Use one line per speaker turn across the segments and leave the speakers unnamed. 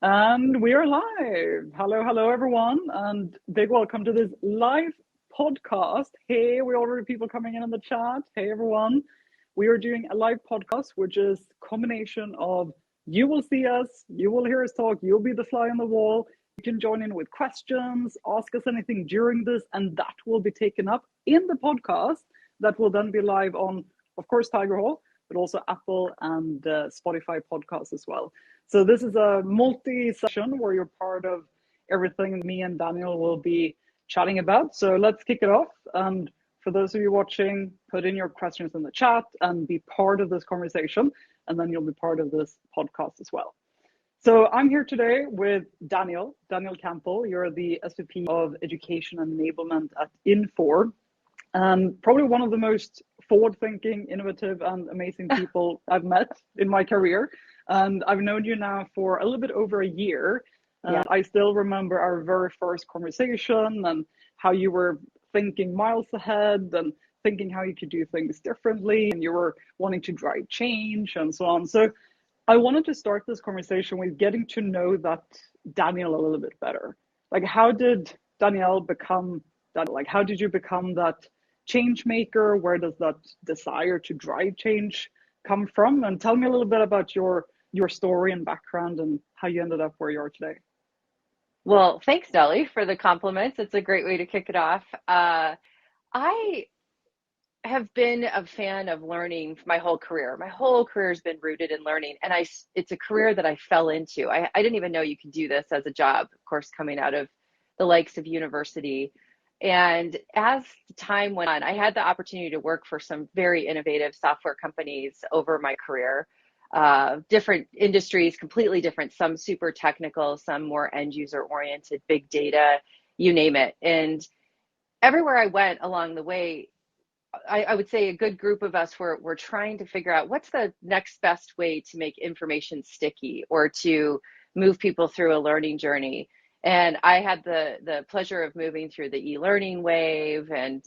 And we are live. Hello, everyone, and big welcome to this live podcast. Hey, we already people coming in the chat. Hey, everyone. We are doing a live podcast, which is a combination of you will see us, you will hear us talk, you'll be the fly on the wall. You can join in with questions, ask us anything during this, and that will be taken up in the podcast. That will then be live on, of course, Tigerhall, but also Apple and Spotify podcasts as well. So this is a multi-session where you're part of everything me and Daniel will be chatting about. So let's kick it off. And for those of you watching, put in your questions in the chat and be part of this conversation. And then you'll be part of this podcast as well. So I'm here today with Danielle Campbell. You're the SVP of Education and Enablement at Infor. And probably one of the most forward-thinking, innovative, and amazing people I've met in my career. And I've known you now for a little bit over a year.
Yeah.
I still remember our very first conversation and how you were thinking miles ahead and thinking how you could do things differently. And you were wanting to drive change and so on. So I wanted to start this conversation with getting to know that Danielle a little bit better. Like, how did Danielle become that? Like, how did you become that change maker? Where does that desire to drive change come from? And tell me a little bit about your story and background and how you ended up where you are today.
Well, thanks, Nellie, for the compliments. It's a great way to kick it off. I have been a fan of learning my whole career. My whole career has been rooted in learning, and it's a career that I fell into. I didn't even know you could do this as a job, of course, coming out of the likes of university. And as time went on, I had the opportunity to work for some very innovative software companies over my career. Different industries, completely different, some super technical, some more end user oriented, big data, you name it. And everywhere I went along the way, I would say a good group of us were trying to figure out what's the next best way to make information sticky or to move people through a learning journey. And I had the pleasure of moving through the e-learning wave and,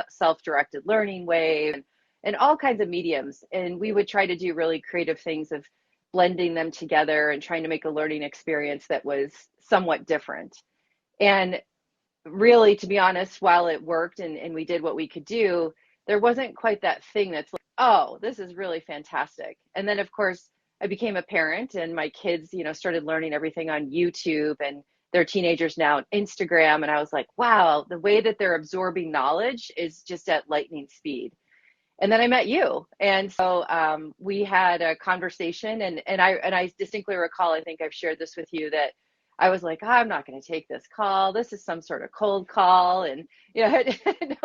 self-directed learning wave and all kinds of mediums. And we would try to do really creative things of blending them together and trying to make a learning experience that was somewhat different. And really, to be honest, while it worked and we did what we could do, there wasn't quite that thing that's like, oh, this is really fantastic. And then, of course, I became a parent and my kids, started learning everything on YouTube and they're teenagers now on Instagram. And I was like, wow, the way that they're absorbing knowledge is just at lightning speed. And then I met you. And so we had a conversation and I distinctly recall, I think I've shared this with you, that I was like, I'm not going to take this call. This is some sort of cold call. And, I had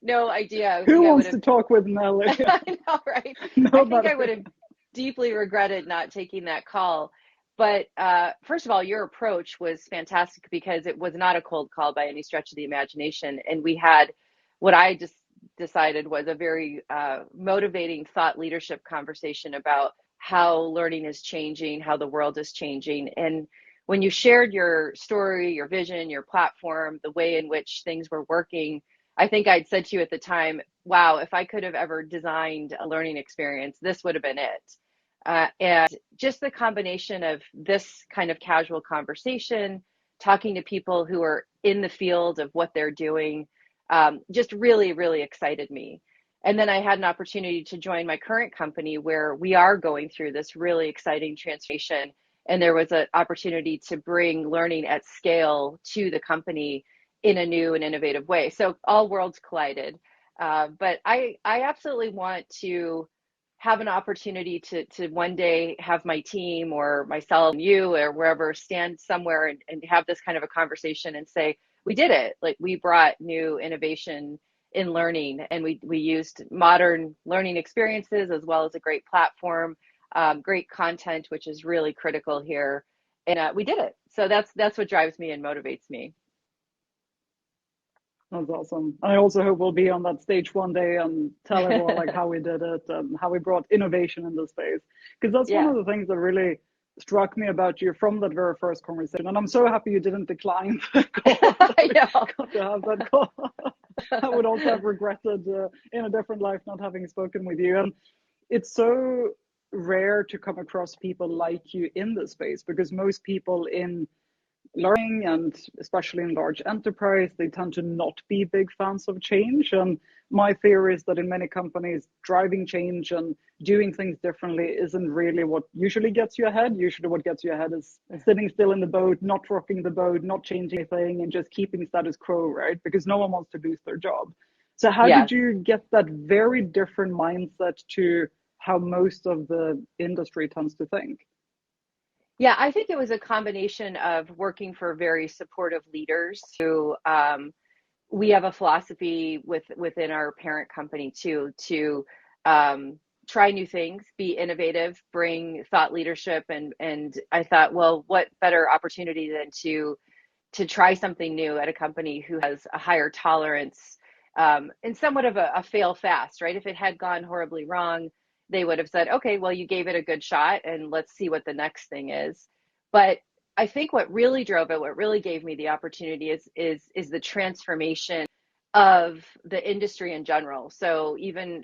no idea.
Who wants to talk with Nellie?
I know, right? I think I would have deeply regretted not taking that call. But first of all, your approach was fantastic because it was not a cold call by any stretch of the imagination. And we had what I just decided was a very motivating thought leadership conversation about how learning is changing, how the world is changing. And when you shared your story, your vision, your platform, the way in which things were working, I think I'd said to you at the time, wow, if I could have ever designed a learning experience, this would have been it. And just the combination of this kind of casual conversation, talking to people who are in the field of what they're doing, just really, really excited me. And then I had an opportunity to join my current company where we are going through this really exciting transformation. And there was an opportunity to bring learning at scale to the company in a new and innovative way. So all worlds collided. But I absolutely want to have an opportunity to one day have my team or myself, you or wherever stand somewhere and have this kind of a conversation and say, we did it. Like, we brought new innovation in learning and we used modern learning experiences as well as a great platform, great content, which is really critical here. And we did it. So that's what drives me and motivates me.
That's awesome. I also hope we'll be on that stage one day and tell everyone like how we did it and how we brought innovation in the space. Because that's one of the things that really struck me about you from that very first conversation. And I'm so happy you didn't decline the call.
I know.
Got to have that call. I would also have regretted in a different life not having spoken with you. And it's so rare to come across people like you in this space, because most people in learning, and especially in large enterprise, they tend to not be big fans of change. And my theory is that in many companies, driving change and doing things differently isn't really what usually gets you ahead. Usually what gets you ahead is sitting still in the boat, not rocking the boat, not changing anything, and just keeping status quo, right? Because no one wants to lose their job. So how did
Yes.
you get that very different mindset to how most of the industry tends to think?
Yeah, I think it was a combination of working for very supportive leaders who we have a philosophy within our parent company too, to try new things, be innovative, bring thought leadership, and I thought, well, what better opportunity than to try something new at a company who has a higher tolerance, and somewhat of a fail fast, right? If it had gone horribly wrong, they would have said, okay, well, you gave it a good shot and let's see what the next thing is. But I think what really drove it, what really gave me the opportunity is the transformation of the industry in general. So even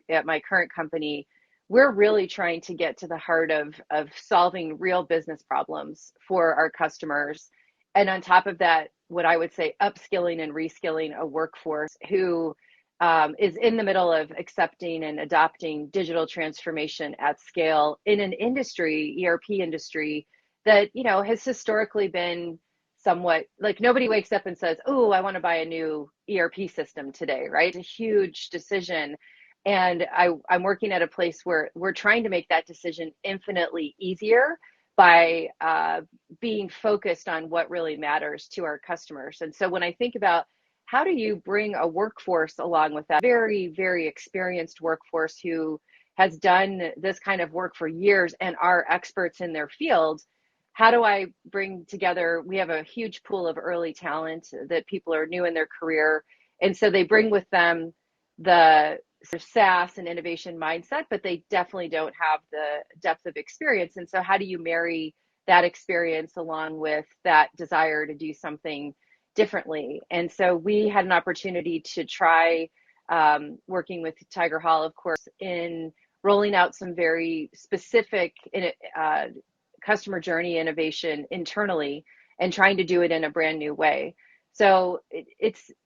at my current company, we're really trying to get to the heart of solving real business problems for our customers. And on top of that, what I would say, upskilling and reskilling a workforce who is in the middle of accepting and adopting digital transformation at scale in an industry, ERP industry, that has historically been somewhat like nobody wakes up and says, oh, I want to buy a new ERP system today, right? It's a huge decision. And I'm working at a place where we're trying to make that decision infinitely easier by being focused on what really matters to our customers. And so when I think about how do you bring a workforce along with that very, very experienced workforce who has done this kind of work for years and are experts in their field, how do I bring together, we have a huge pool of early talent that people are new in their career. And so they bring with them the sort of SaaS and innovation mindset, but they definitely don't have the depth of experience. And so how do you marry that experience along with that desire to do something differently? And so we had an opportunity to try working with Tigerhall, of course, in rolling out some very specific customer journey innovation internally and trying to do it in a brand new way. So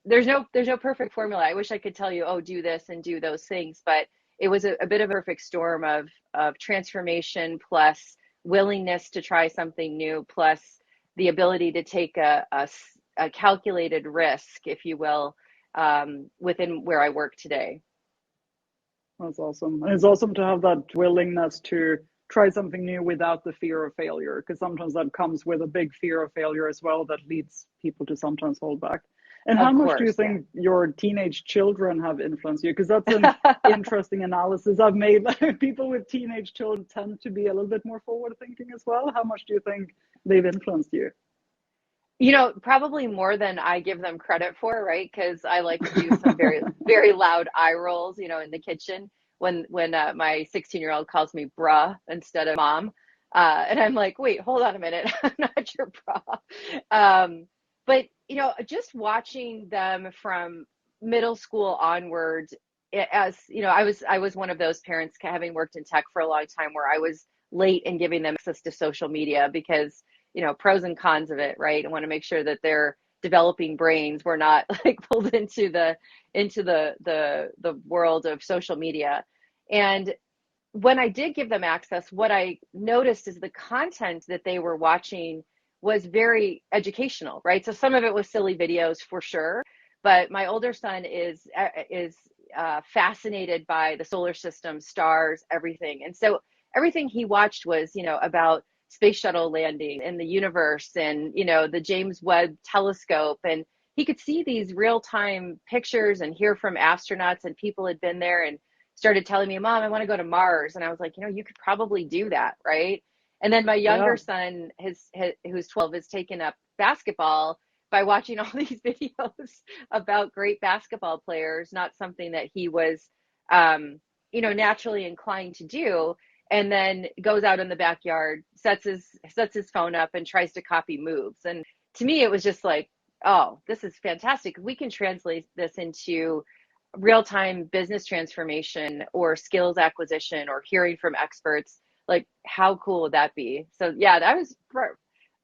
there's no perfect formula. I wish I could tell you, oh, do this and do those things, but it was a bit of a perfect storm of transformation plus willingness to try something new plus the ability to take a calculated risk, if you will, within where I work today.
That's awesome. And it's awesome to have that willingness to try something new without the fear of failure, because sometimes that comes with a big fear of failure as well that leads people to sometimes hold back. And how
Of
much do you
course, yeah.
think your teenage children have influenced you? Because that's an interesting analysis I've made. People with teenage children tend to be a little bit more forward thinking as well. How much do you think they've influenced you?
Probably more than I give them credit for, right? Because I like to do some very, very loud eye rolls, in the kitchen when my 16-year-old calls me bruh instead of mom. And I'm like, wait, hold on a minute. I'm not your bruh. But, just watching them from middle school onward, as, I was one of those parents having worked in tech for a long time where I was late in giving them access to social media because pros and cons of it, right? I want to make sure that their developing brains were not like pulled into the world of social media. And when I did give them access, what I noticed is the content that they were watching was very educational, right? So some of it was silly videos for sure, but my older son is fascinated by the solar system, stars, everything, and so everything he watched was about space shuttle landing in the universe and the James Webb telescope, and he could see these real-time pictures and hear from astronauts and people had been there and started telling me, Mom, I want to go to Mars. And I was like, you could probably do that, right? And then my
Yeah.
younger son, who's 12, has taken up basketball by watching all these videos about great basketball players, not something that he was naturally inclined to do, and then goes out in the backyard, sets his phone up and tries to copy moves. And to me, it was just like, oh, this is fantastic. We can translate this into real-time business transformation or skills acquisition or hearing from experts, like how cool would that be? So yeah, that was,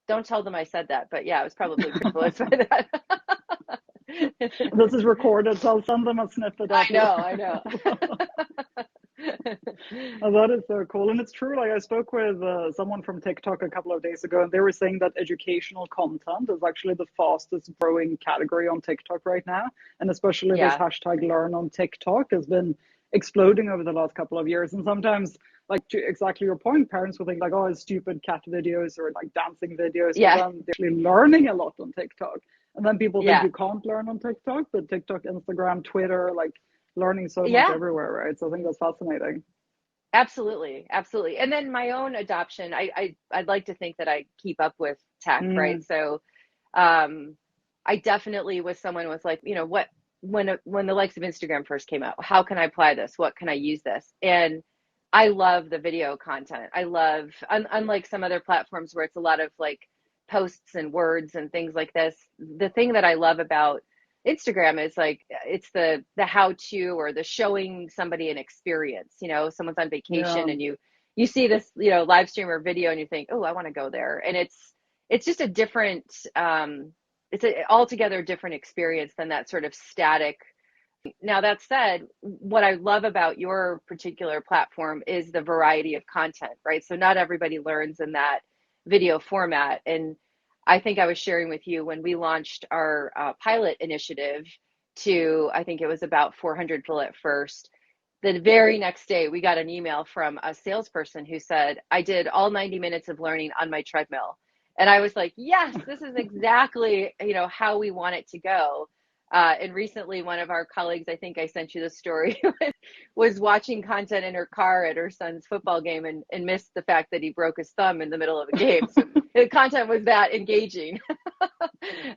don't tell them I said that, but yeah, I was probably influenced by that.
This is recorded, so I'll send them a snippet after.
I know.
Oh, that is so cool. And it's true. Like I spoke with someone from TikTok a couple of days ago, and they were saying that educational content is actually the fastest growing category on TikTok right now. And especially this
Yeah,
hashtag learn on TikTok has been exploding over the last couple of years. And sometimes, like to exactly your point, parents will think like, oh, it's stupid cat videos or like dancing videos, but
yeah,
then they're actually learning a lot on TikTok. And then people think
yeah,
you can't learn on TikTok, but TikTok, Instagram, Twitter, like learning so much
yeah.
everywhere, right? So I think that's fascinating.
Absolutely, absolutely. And then my own adoption, I'd like to think that I keep up with tech, right?
Mm,
So um, I definitely was someone with like, what when the likes of Instagram first came out, how can I apply this? What can I use this? And I love the video content. I love, unlike some other platforms where it's a lot of like posts and words and things like this, the thing that I love about Instagram is like it's the how to or the showing somebody an experience. Someone's on
yeah,
vacation and you see this, live stream or video and you think, oh, I want to go there. And it's just a different it's an altogether different experience than that sort of static. Now, that said, what I love about your particular platform is the variety of content, right? So not everybody learns in that video format. And I think I was sharing with you when we launched our pilot initiative to, I think it was about 400 people at first. The very next day, we got an email from a salesperson who said, I did all 90 minutes of learning on my treadmill. And I was like, yes, this is exactly, how we want it to go. And recently, one of our colleagues, I think I sent you the story, was watching content in her car at her son's football game and missed the fact that he broke his thumb in the middle of a game. So the content was that engaging.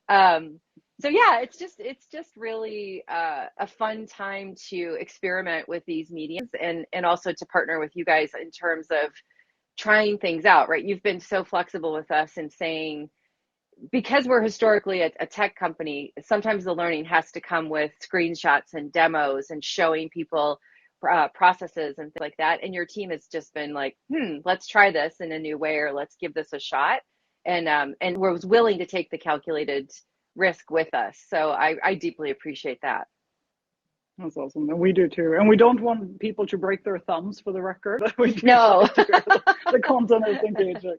um, so yeah, it's just really a fun time to experiment with these mediums and also to partner with you guys in terms of trying things out, right? You've been so flexible with us in saying, because we're historically a tech company, sometimes the learning has to come with screenshots and demos and showing people processes and things like that. And your team has just been like, let's try this in a new way, or let's give this a shot. And was willing to take the calculated risk with us. So I deeply appreciate that.
that's awesome. And we do too. And we don't want people to break their thumbs for the record. We do try
No.
to the content is engaging.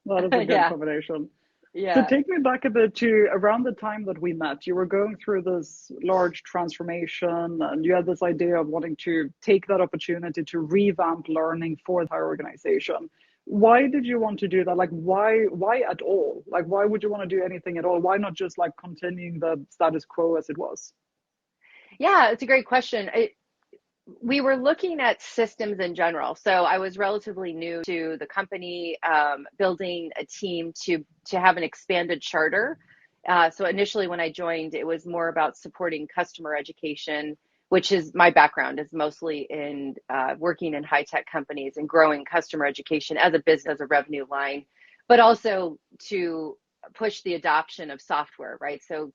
That is a good
Yeah.
combination. So
Yeah.
take me back a bit to around the time that we met. You were going through this large transformation and you had this idea of wanting to take that opportunity to revamp learning for the entire organization. Why did you want to do that? Like why at all? Like why would you want to do anything at all? Why not just like continuing the status quo as it was?
Yeah, it's a great question. We were looking at systems in general. So I was relatively new to the company, building a team to have an expanded charter. So initially, when I joined, it was more about supporting customer education, which is my background is mostly in working in high tech companies and growing customer education as a business, as a revenue line, but also to push the adoption of software, right? So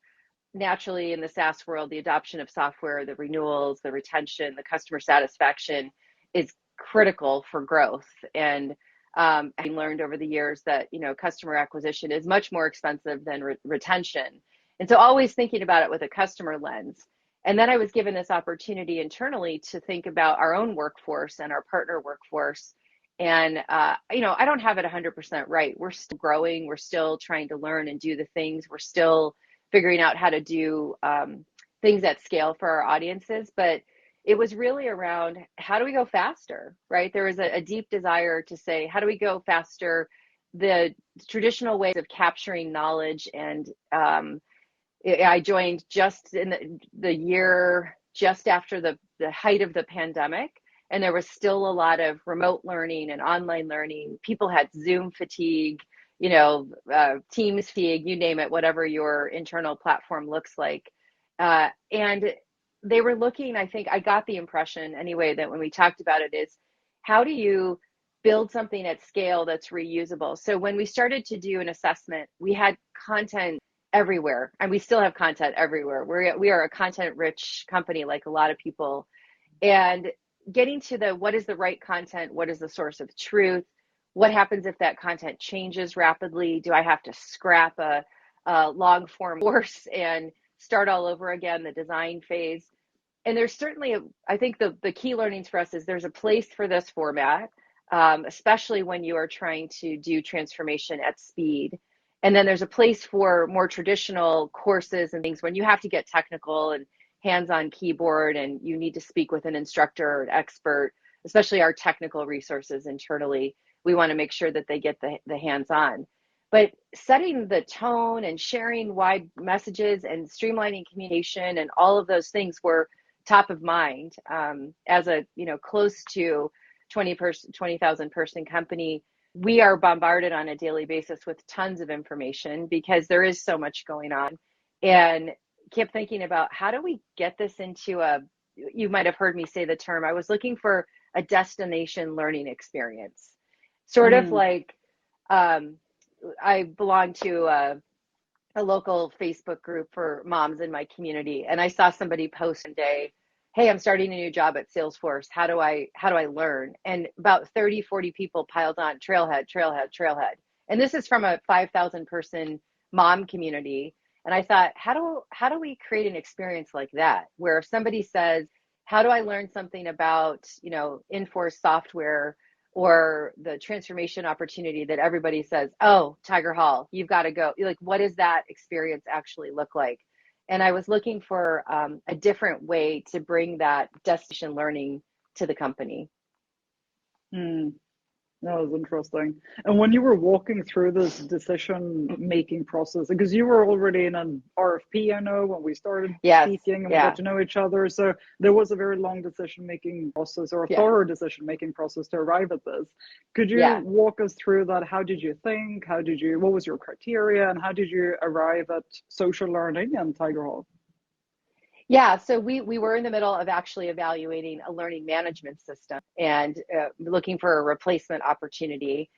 naturally in the SaaS world, the adoption of software, the renewals, the retention, the customer satisfaction is critical for growth. And I learned over the years that customer acquisition is much more expensive than retention. And so always thinking about it with a customer lens. And then I was given this opportunity internally to think about our own workforce and our partner workforce. And I don't have it 100% right. We're still growing. We're still trying to learn and do the things. We're still figuring out how to do things at scale for our audiences. But it was really around how do we go faster, right? There was a deep desire to say, how do we go faster? The traditional ways of capturing knowledge. And I joined just in the year just after the height of the pandemic. And there was still a lot of remote learning and online learning. People had Zoom fatigue, Teams fatigue, you name it, whatever your internal platform looks like. And they were looking, I think I got the impression anyway, that when we talked about it is how do you build something at scale that's reusable? So when we started to do an assessment, we had content everywhere, and we still have content everywhere. We are a content rich company, like a lot of people. And getting to the, what is the right content? What is the source of truth? What happens if that content changes rapidly? Do I have to scrap a long form course and start all over again, the design phase? And there's certainly, I think the key learnings for us is there's a place for this format, especially when you are trying to do transformation at speed. And then there's a place for more traditional courses and things when you have to get technical and hands-on keyboard and you need to speak with an instructor or an expert, especially our technical resources internally. We want to make sure that they get the hands-on. But setting the tone and sharing wide messages and streamlining communication and all of those things were top of mind. As a close to 20,000 person company, we are bombarded on a daily basis with tons of information because there is so much going on, and kept thinking about how do we get this into you might have heard me say the term, I was looking for a destination learning experience, sort of like I belong to a local Facebook group for moms in my community. And I saw somebody post one day, hey, I'm starting a new job at Salesforce. How do I learn? And about 30, 40 people piled on trailhead, trailhead, trailhead. And this is from a 5,000 person mom community. And I thought, how do we create an experience like that, where if somebody says, how do I learn something about, Infor software or the transformation opportunity, that everybody says, oh, Tigerhall, you've got to go. Like, what does that experience actually look like? And I was looking for a different way to bring that destination learning to the company.
That was interesting. And when you were walking through this decision-making process, because you were already in an RFP, I know, when we started speaking and we got to know each other. So there was a very long decision-making process, or a thorough decision-making process to arrive at this. Could you walk us through that? How did you think? What was your criteria? And how did you arrive at social learning and Tigerhall?
Yeah, so we were in the middle of actually evaluating a learning management system and looking for a replacement opportunity,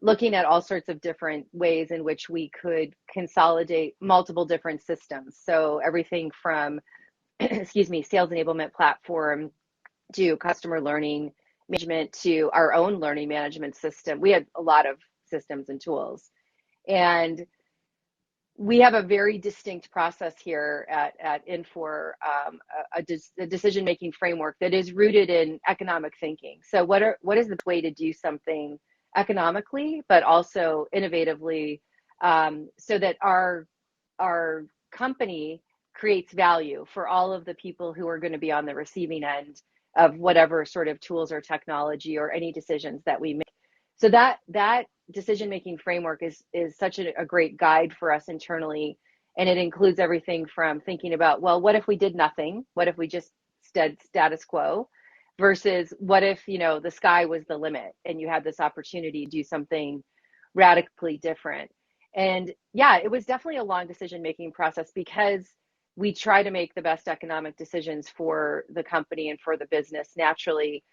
looking at all sorts of different ways in which we could consolidate multiple different systems. So everything from, sales enablement platform to customer learning management to our own learning management system. We had a lot of systems and tools. And we have a very distinct process here at Infor, a decision-making framework that is rooted in economic thinking. So what is the way to do something economically, but also innovatively, so that our company creates value for all of the people who are going to be on the receiving end of whatever sort of tools or technology or any decisions that we make. So that decision-making framework is such a great guide for us internally. And it includes everything from thinking about, well, what if we did nothing? What if we just stayed status quo? Versus what if, the sky was the limit and you had this opportunity to do something radically different? And yeah, it was definitely a long decision-making process because we try to make the best economic decisions for the company and for the business naturally.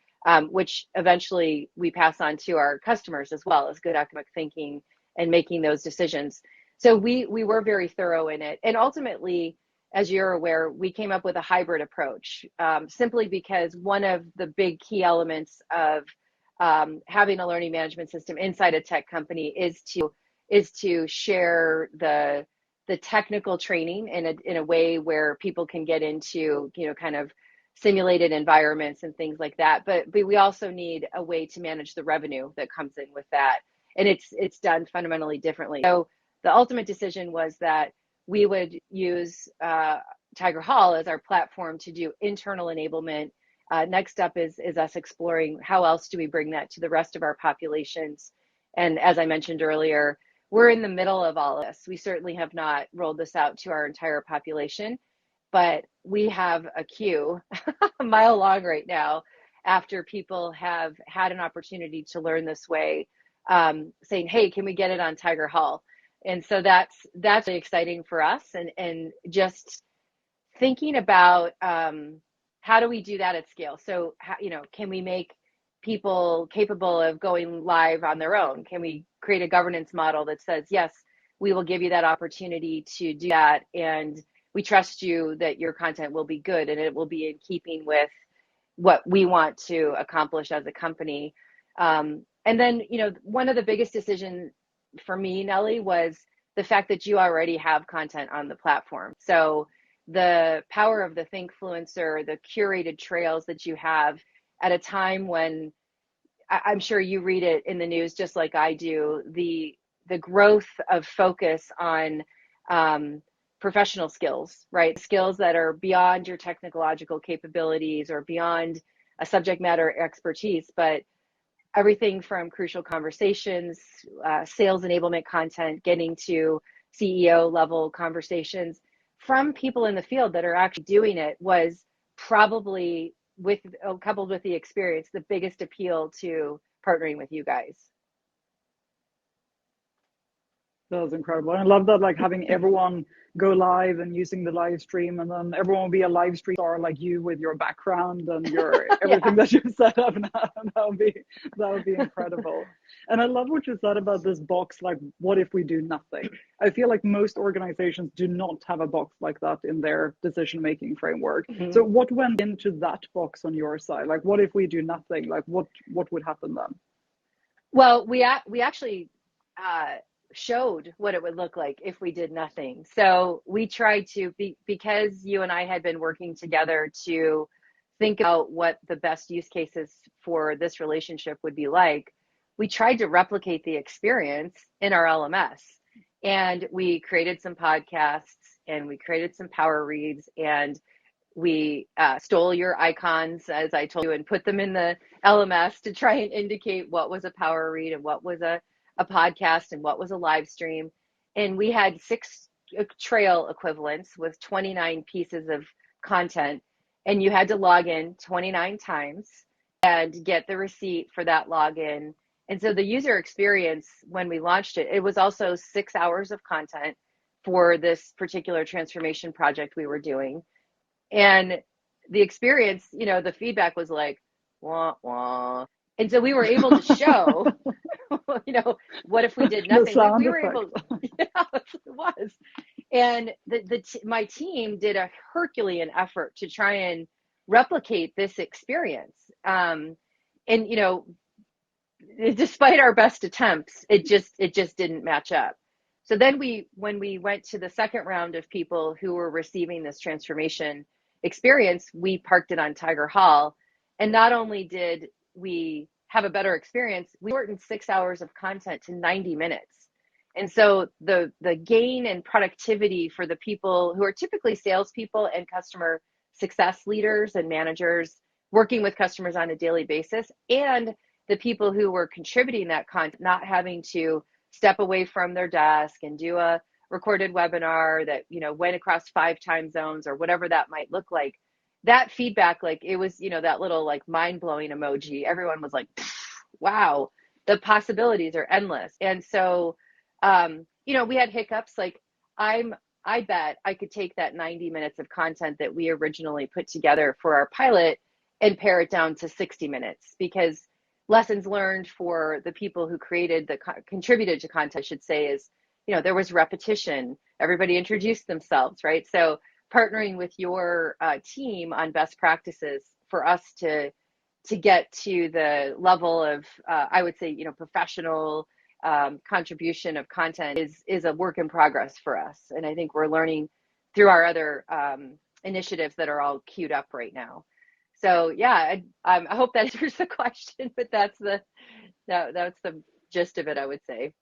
Which eventually we pass on to our customers as well, as good economic thinking and making those decisions. So we were very thorough in it. And ultimately, as you're aware, we came up with a hybrid approach, simply because one of the big key elements of having a learning management system inside a tech company is to share the technical training in a way where people can get into, kind of simulated environments and things like that. But we also need a way to manage the revenue that comes in with that. And it's done fundamentally differently. So the ultimate decision was that we would use Tigerhall as our platform to do internal enablement. Next up is us exploring how else do we bring that to the rest of our populations. And as I mentioned earlier, we're in the middle of all of this. We certainly have not rolled this out to our entire population, but we have a queue a mile long right now after people have had an opportunity to learn this way, saying, hey, can we get it on Tigerhall? And so that's really exciting for us. And just thinking about how do we do that at scale? So, can we make people capable of going live on their own? Can we create a governance model that says, yes, we will give you that opportunity to do that. And we trust you that your content will be good and it will be in keeping with what we want to accomplish as a company. And then, one of the biggest decisions for me, Nellie, was the fact that you already have content on the platform. So the power of the Thinkfluencer, the curated trails that you have at a time when I'm sure you read it in the news just like I do, the growth of focus on professional skills, right? Skills that are beyond your technological capabilities or beyond a subject matter expertise, but everything from crucial conversations, sales enablement content, getting to CEO level conversations from people in the field that are actually doing it was probably coupled with the experience, the biggest appeal to partnering with you guys.
That was incredible. I love that, like having everyone go live and using the live stream, and then everyone will be a live stream star like you with your background and your everything that you've set up now. That would be incredible. And I love what you said about this box, like what if we do nothing? I feel like most organizations do not have a box like that in their decision-making framework. Mm-hmm. So what went into that box on your side? Like what if we do nothing? Like what would happen then?
Well, we actually showed what it would look like if we did nothing. So we tried to, because you and I had been working together to think about what the best use cases for this relationship would be like, we tried to replicate the experience in our LMS. And we created some podcasts and we created some power reads, and we stole your icons, as I told you, and put them in the LMS to try and indicate what was a power read and what was a podcast and what was a live stream. And we had 6 trail equivalents with 29 pieces of content, and you had to log in 29 times and get the receipt for that login. And so the user experience when we launched it, it was also 6 hours of content for this particular transformation project we were doing. And the experience, the feedback was like, wah, wah. And so we were able to show, what if we did nothing? We were able, yeah, it was. And my team did a Herculean effort to try and replicate this experience. And, despite our best attempts, it just didn't match up. So then when we went to the second round of people who were receiving this transformation experience, we parked it on Tigerhall. And not only did we have a better experience, we shortened 6 hours of content to 90 minutes. And so the gain in productivity for the people who are typically salespeople and customer success leaders and managers working with customers on a daily basis, and the people who were contributing that content, not having to step away from their desk and do a recorded webinar that, went across 5 time zones or whatever that might look like. That feedback, like it was, that little like mind-blowing emoji. Everyone was like, wow, the possibilities are endless. And so, we had hiccups. Like I bet I could take that 90 minutes of content that we originally put together for our pilot and pare it down to 60 minutes, because lessons learned for the people who contributed to content, I should say, is, there was repetition. Everybody introduced themselves, right? So partnering with your team on best practices for us to get to the level of, I would say, professional contribution of content is a work in progress for us. And I think we're learning through our other initiatives that are all queued up right now. So yeah, I hope that answers the question, but that's the gist of it, I would say.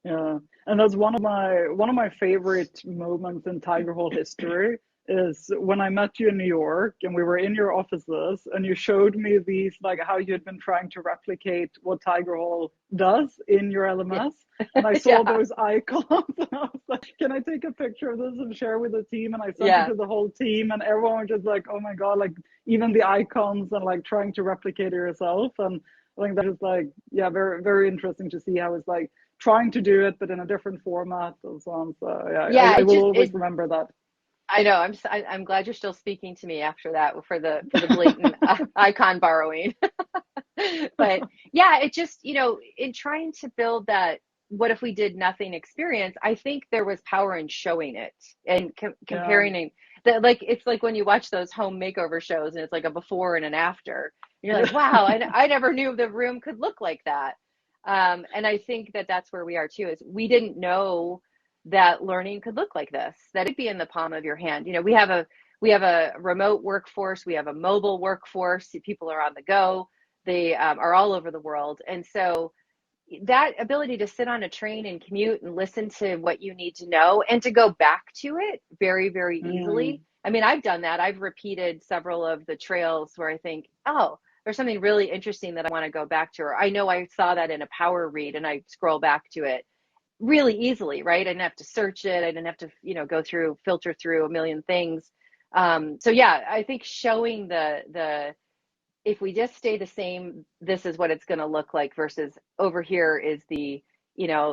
Yeah, and that's one of my favorite moments in Tigerhall history is when I met you in New York and we were in your offices and you showed me these, like how you had been trying to replicate what Tigerhall does in your LMS. Yeah. And I saw those icons and I was like, can I take a picture of this and share with the team? And I sent it to the whole team and everyone was just like, oh my God, like even the icons and like trying to replicate it yourself. And I think that is like, very, very interesting to see how it's like trying to do it, but in a different format and so on. So I will always remember that.
I know. I'm glad you're still speaking to me after that for the blatant icon borrowing. But yeah, it just, in trying to build that what if we did nothing experience, I think there was power in showing it and
Yeah.
comparing that. Like, it's like when you watch those home makeover shows and it's like a before and an after. And you're like, wow, I never knew the room could look like that. And I think that that's where we are too, is we didn't know that learning could look like this, that it'd be in the palm of your hand. You know, we have a remote workforce, we have a mobile workforce, people are on the go, they are all over the world. And so that ability to sit on a train and commute and listen to what you need to know and to go back to it very, very
Mm.
easily. I mean, I've done that. I've repeated several of the trails where I think, oh, there's something really interesting that I want to go back to, or I know I saw that in a power read and I scroll back to it really easily, right? I didn't have to search it. I didn't have to, go through, filter through a million things. So yeah, I think showing the if we just stay the same, this is what it's going to look like versus over here is the,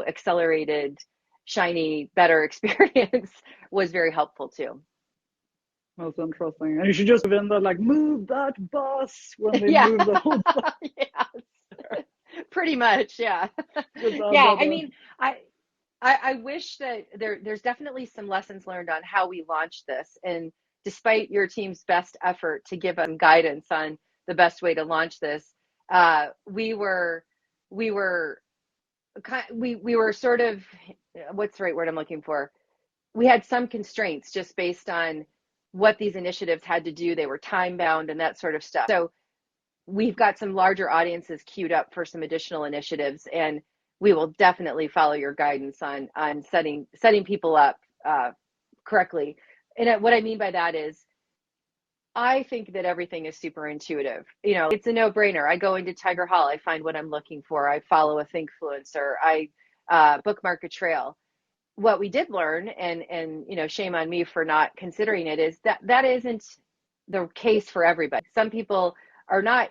accelerated, shiny, better experience was very helpful too.
That's interesting. And you should just have been there, like, move that bus when they
Yeah.
move the whole bus.
Yes. Pretty much. Yeah.
Just add
Yeah.
that
I
in.
mean, I wish that there's definitely some lessons learned on how we launched this. And despite your team's best effort to give them guidance on the best way to launch this, we were we were we were sort of, what's the right word I'm looking for? We had some constraints just based on what these initiatives had to do. They were time bound and that sort of stuff. So we've got some larger audiences queued up for some additional initiatives, and we will definitely follow your guidance on setting people up correctly. And what I mean by that is, I think that everything is super intuitive. It's a no-brainer. I go into Tigerhall, I find what I'm looking for. I follow a Thinkfluencer. I bookmark a trail. What we did learn, and shame on me for not considering it, is that that isn't the case for everybody. Some people are not,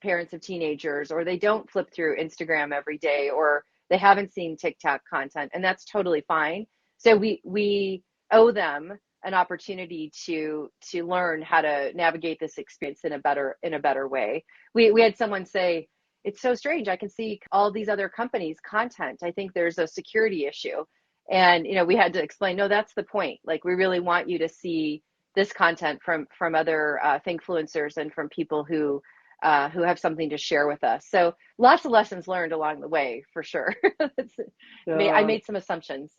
parents of teenagers, or they don't flip through Instagram every day, or they haven't seen TikTok content, and that's totally fine. So we owe them an opportunity to learn how to navigate this experience in a better way. We had someone say, it's so strange, I can see all these other companies content, I think there's a security issue. And we had to explain, no, that's the point. Like, we really want you to see this content from other Thinkfluencers and from people who have something to share with us. So lots of lessons learned along the way, for sure. I
Yeah.
made some assumptions.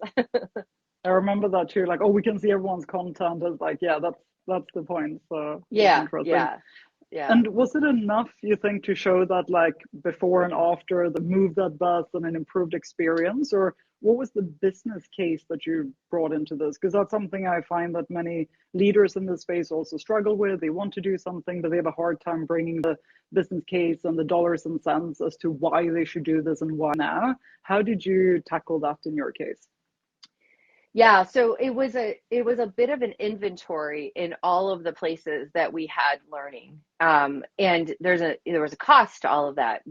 I remember that too. Like, oh, we can see everyone's content. It's like, yeah, that's the point. So that's
Yeah,
interesting.
yeah, yeah.
And was it enough, you think, to show that, like, before and after the move that bus and an improved experience? Or what was the business case that you brought into this? Because that's something I find that many leaders in this space also struggle with. They want to do something, but they have a hard time bringing the business case and the dollars and cents as to why they should do this and why now. How did you tackle that in your case?
Yeah, so it was a bit of an inventory in all of the places that we had learning, and there was a cost to all of that.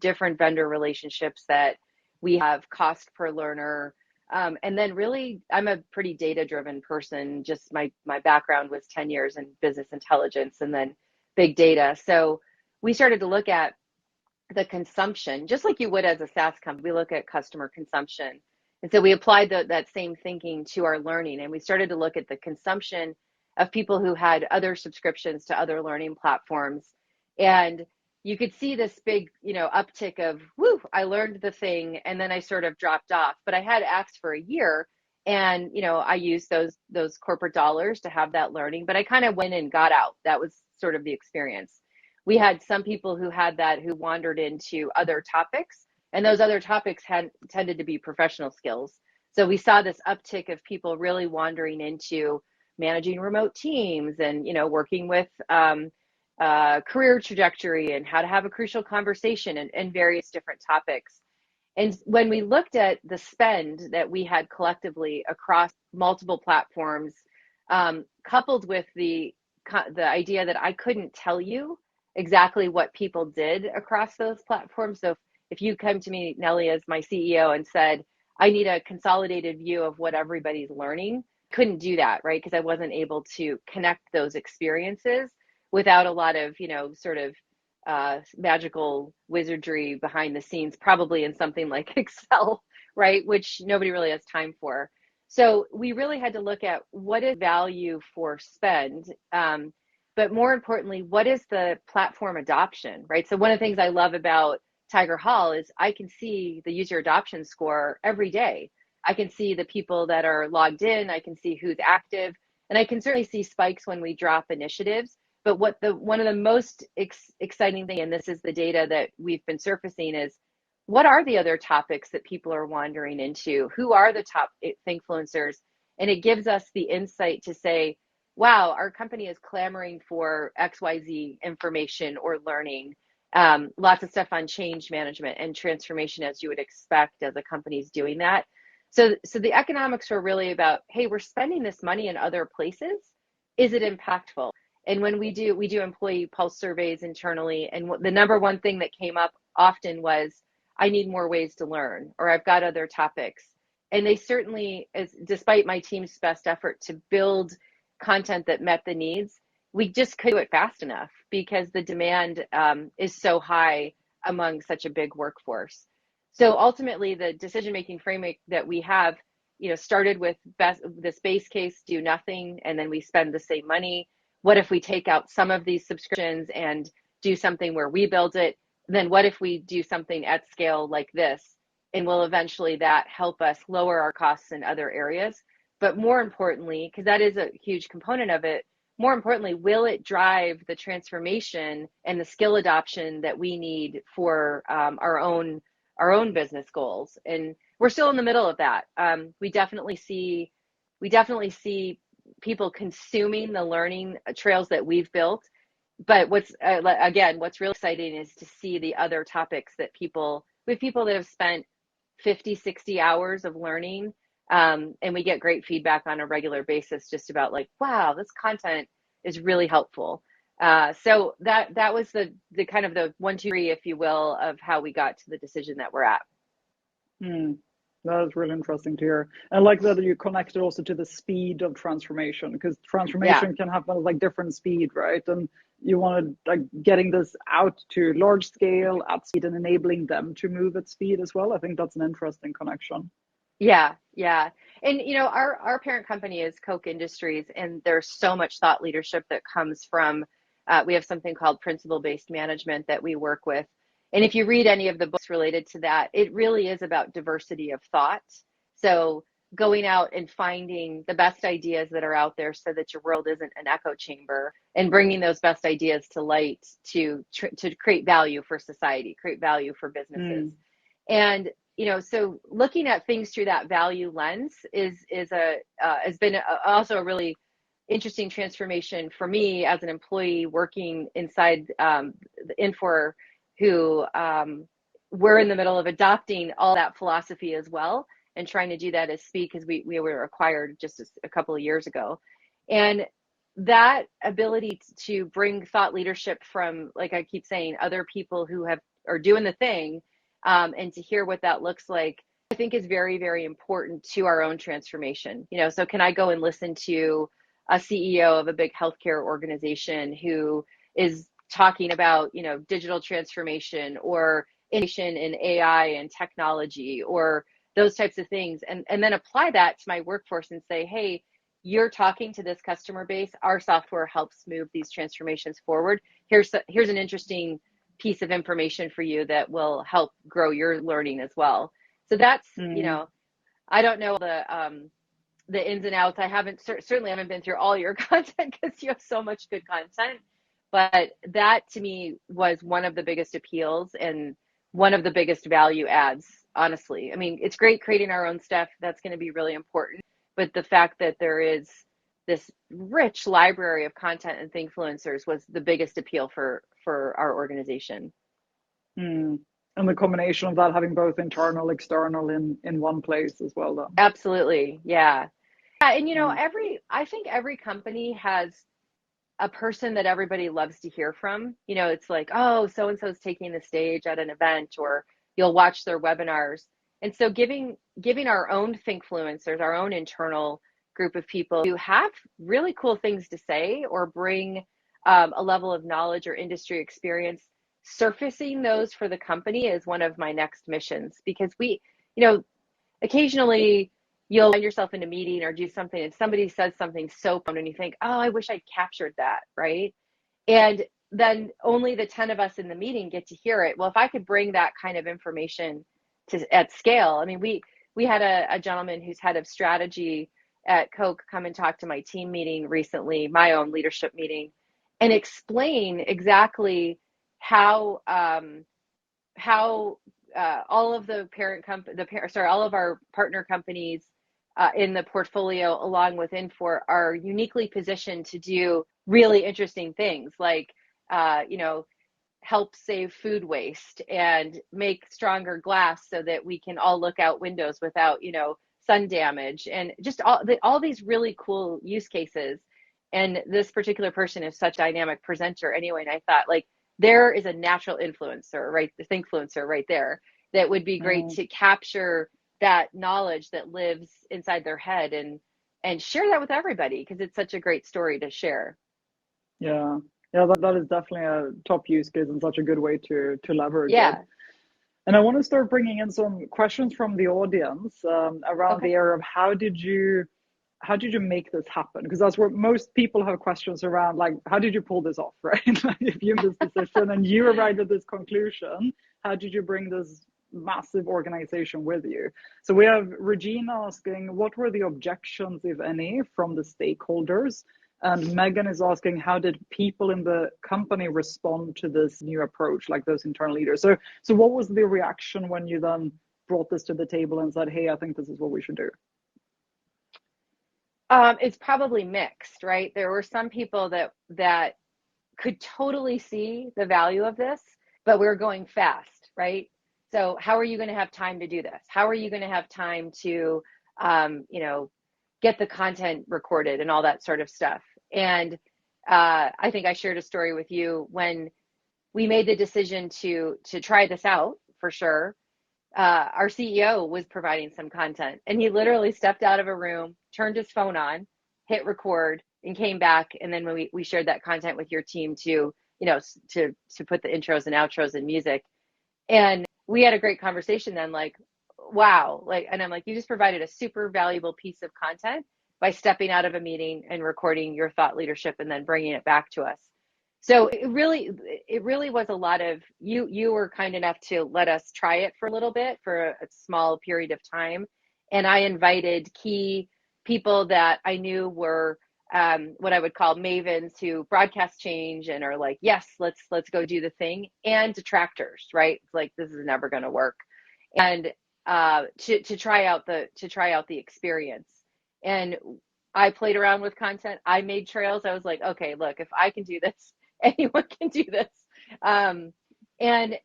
Different vendor relationships that we have, cost per learner, and then really, I'm a pretty data driven person. Just my background was 10 years in business intelligence and then big data. So we started to look at the consumption, just like you would as a SaaS company. We look at customer consumption. And so we applied that same thinking to our learning, and we started to look at the consumption of people who had other subscriptions to other learning platforms. And you could see this big, uptick of, whoo, I learned the thing, and then I sort of dropped off. But I had Axe for a year, and I used those corporate dollars to have that learning, but I kind of went and got out. That was sort of the experience. We had some people who had that, who wandered into other topics, and those other topics had tended to be professional skills. So we saw this uptick of people really wandering into managing remote teams and working with career trajectory and how to have a crucial conversation, and various different topics. And when we looked at the spend that we had collectively across multiple platforms, coupled with the idea that I couldn't tell you exactly what people did across those platforms. So if you come to me, Nellie, as my CEO, and said, I need a consolidated view of what everybody's learning, couldn't do that, right? Because I wasn't able to connect those experiences without a lot of, sort of magical wizardry behind the scenes, probably in something like Excel, right? Which nobody really has time for. So we really had to look at what is value for spend, but more importantly, what is the platform adoption, right? So one of the things I love about Tigerhall is I can see the user adoption score every day. I can see the people that are logged in, I can see who's active, and I can certainly see spikes when we drop initiatives. But one of the most exciting thing, and this is the data that we've been surfacing, is what are the other topics that people are wandering into? Who are the top influencers? And it gives us the insight to say, wow, our company is clamoring for XYZ information or learning. Lots of stuff on change management and transformation, as you would expect as a company's doing that. So the economics are really about, hey, we're spending this money in other places. Is it impactful? And when we do employee pulse surveys internally, and the number one thing that came up often was, I need more ways to learn, or I've got other topics. And they certainly, despite my team's best effort to build content that met the needs, we just couldn't do it fast enough because the demand is so high among such a big workforce. So ultimately, the decision-making framework that we have, started with this base case, do nothing, and then we spend the same money. What if we take out some of these subscriptions and do something where we build it? Then what if we do something at scale like this? And will eventually that help us lower our costs in other areas? But more importantly, because that is a huge component of it, more importantly, will it drive the transformation and the skill adoption that we need for our own business goals? And we're still in the middle of that. We definitely see people consuming the learning trails that we've built. But what's really exciting is to see the other topics that we have people that have spent 50, 60 hours of learning. And we get great feedback on a regular basis just about like, wow, this content is really helpful. So that was the kind of the 1, 2, 3, if you will, of how we got to the decision that we're at.
That is really interesting to hear. And like that you connected also to the speed of transformation, because transformation can happen at like different speed, right? And you wanted like getting this out to large scale at speed and enabling them to move at speed as well. I think that's an interesting connection.
Yeah. And our parent company is Koch Industries, and there's so much thought leadership that comes from, we have something called principle-based management that we work with. And if you read any of the books related to that, it really is about diversity of thought. So going out and finding the best ideas that are out there so that your world isn't an echo chamber, and bringing those best ideas to light to create value for society, create value for businesses. And so looking at things through that value lens has been also a really interesting transformation for me as an employee working inside the Infor, who we're in the middle of adopting all that philosophy as well, and trying to do that at speed because we were acquired just a couple of years ago. And that ability to bring thought leadership from, like I keep saying, other people who are doing the thing, and to hear what that looks like, I think is very, very important to our own transformation. So can I go and listen to a CEO of a big healthcare organization who is talking about, digital transformation or innovation in AI and technology or those types of things, and then apply that to my workforce and say, hey, you're talking to this customer base. Our software helps move these transformations forward. Here's an interesting piece of information for you that will help grow your learning as well. So that's, I don't know the ins and outs. I certainly haven't been through all your content because you have so much good content. But that to me was one of the biggest appeals and one of the biggest value adds, honestly. I mean, it's great creating our own stuff. That's going to be really important. But the fact that there is this rich library of content and influencers was the biggest appeal for our organization.
And the combination of that, having both internal, external in one place as well, though.
Absolutely. Yeah. And I think every company has a person that everybody loves to hear from. It's like, oh, so and so's taking the stage at an event, or you'll watch their webinars. And so giving our own Thinkfluencers, our own internal group of people who have really cool things to say or bring a level of knowledge or industry experience, surfacing those for the company is one of my next missions, because occasionally you'll find yourself in a meeting or do something and somebody says something so fun and you think, oh, I wish I'd captured that, right? And then only the 10 of us in the meeting get to hear it. Well, if I could bring that kind of information to at scale, I mean, we had a gentleman who's head of strategy at Coke come and talk to my team meeting recently, my own leadership meeting, and explain exactly how all of the parent company, all of our partner companies in the portfolio, along with Infor, are uniquely positioned to do really interesting things, like help save food waste and make stronger glass so that we can all look out windows without sun damage, and just all these really cool use cases. And this particular person is such a dynamic presenter anyway, and I thought, like, there is a natural influencer, right? This influencer right there that would be great to capture that knowledge that lives inside their head and share that with everybody, because it's such a great story to share.
Yeah. Yeah, that is definitely a top use case and such a good way to leverage it.
Yeah.
And I want to start bringing in some questions from the audience around the
Okay.
area of how did you make this happen? Because that's where most people have questions around, like, how did you pull this off, right? Like, if you made this decision and you arrived at this conclusion, how did you bring this massive organization with you? So we have Regina asking, what were the objections, if any, from the stakeholders? And Megan is asking, how did people in the company respond to this new approach, like those internal leaders? So what was the reaction when you then brought this to the table and said, hey, I think this is what we should do?
It's probably mixed, right? There were some people that could totally see the value of this, but we're going fast, right? So how are you going to have time to do this? How are you going to have time to, get the content recorded and all that sort of stuff? And I think I shared a story with you when we made the decision to try this out, for sure. Our CEO was providing some content, and he literally stepped out of a room, turned his phone on, hit record, and came back. And then when we shared that content with your team to put the intros and outros and music, and we had a great conversation then, like, wow, like, and I'm like, you just provided a super valuable piece of content by stepping out of a meeting and recording your thought leadership and then bringing it back to us. So it really was a lot of, you were kind enough to let us try it for a little bit, for a small period of time. And I invited key people that I knew were what I would call mavens, who broadcast change and are like, yes, let's go do the thing, and detractors, right? It's like, this is never going to work. And to try out the experience. And I played around with content. I made trails. I was like, okay, look, if I can do this, anyone can do this. Um, and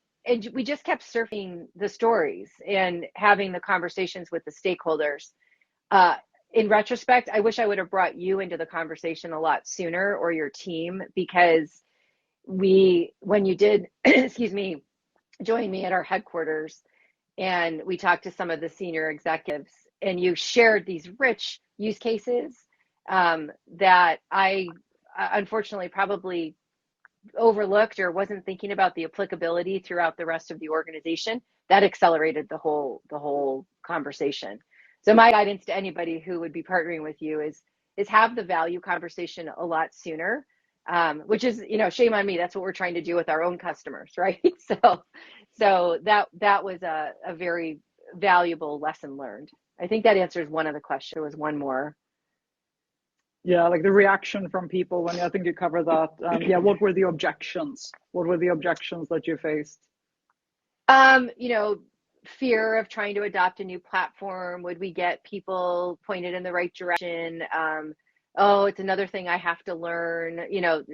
we just kept surfing the stories and having the conversations with the stakeholders. Uh, in retrospect, I wish I would have brought you into the conversation a lot sooner, or your team, because when you did, excuse me, join me at our headquarters, and we talked to some of the senior executives, and you shared these rich use cases that I unfortunately probably overlooked or wasn't thinking about the applicability throughout the rest of the organization. That accelerated the whole conversation. So my guidance to anybody who would be partnering with you is have the value conversation a lot sooner, which is, shame on me. That's what we're trying to do with our own customers, right? So that was a very valuable lesson learned. I think that answers one of the questions. There was one more.
Yeah, like the reaction from people when I think you cover that. Yeah, what were the objections? What were the objections that you faced?
Um, you know, Fear of trying to adopt a new platform. Would we get people pointed in the right direction? Oh, it's another thing I have to learn.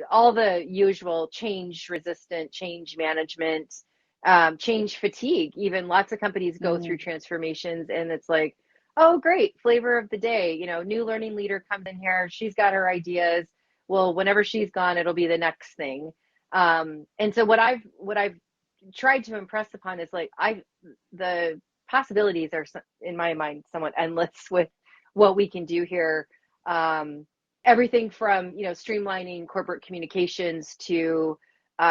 All the usual change resistant, change management, change fatigue. Even lots of companies go through
Mm,
transformations, and it's like, oh, great, flavor of the day. New learning leader comes in here. She's got her ideas. Well, whenever she's gone, it'll be the next thing. And so what I've tried to impress upon is, like, the possibilities are, in my mind, somewhat endless with what we can do here. Um, Everything from streamlining corporate communications to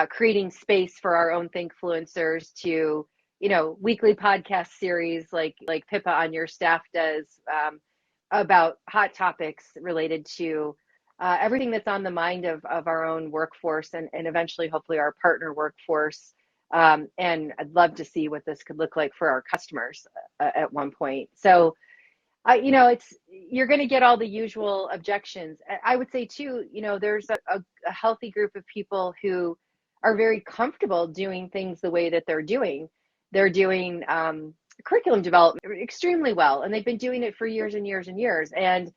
creating space for our own thinkfluencers to weekly podcast series like Pippa on your staff does, about hot topics related to everything that's on the mind of our own workforce and eventually, hopefully, our partner workforce. And I'd love to see what this could look like for our customers at one point. So, it's you're going to get all the usual objections. I would say too, there's a healthy group of people who are very comfortable doing things the way that they're doing. They're doing curriculum development extremely well, and they've been doing it for years and years and years. And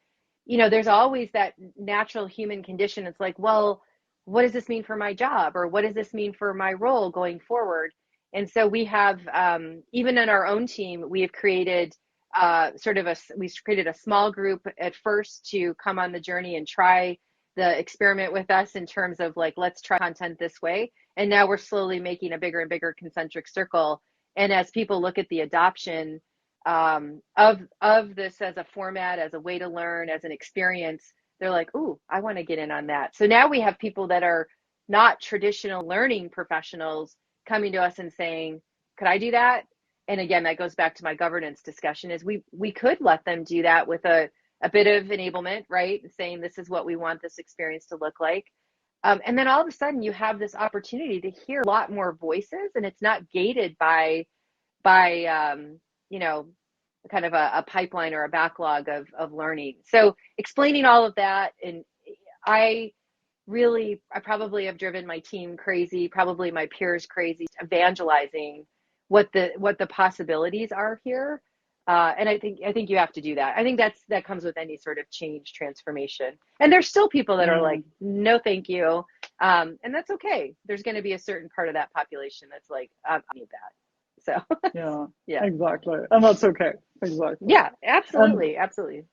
there's always that natural human condition. It's like, well, what does this mean for my job, or what does this mean for my role going forward? And so we have, even in our own team, we have created we created a small group at first to come on the journey and try the experiment with us in terms of like, let's try content this way. And now we're slowly making a bigger and bigger concentric circle. And as people look at the adoption of this as a format, as a way to learn, as an experience, they're like, ooh, I want to get in on that. So now we have people that are not traditional learning professionals coming to us and saying, could I do that? And again, that goes back to my governance discussion, is we could let them do that with a bit of enablement, right? Saying this is what we want this experience to look like. And then all of a sudden you have this opportunity to hear a lot more voices, and it's not gated by kind of a pipeline or a backlog of learning. So explaining all of that, and I probably have driven my team crazy, probably my peers crazy, evangelizing what the possibilities are here. And I think you have to do that. I think that comes with any sort of change transformation. And there's still people that are like, no, thank you. And that's okay. There's going to be a certain part of that population that's like, I need that. So
yeah, exactly. And that's okay. Exactly.
Yeah, absolutely. Absolutely.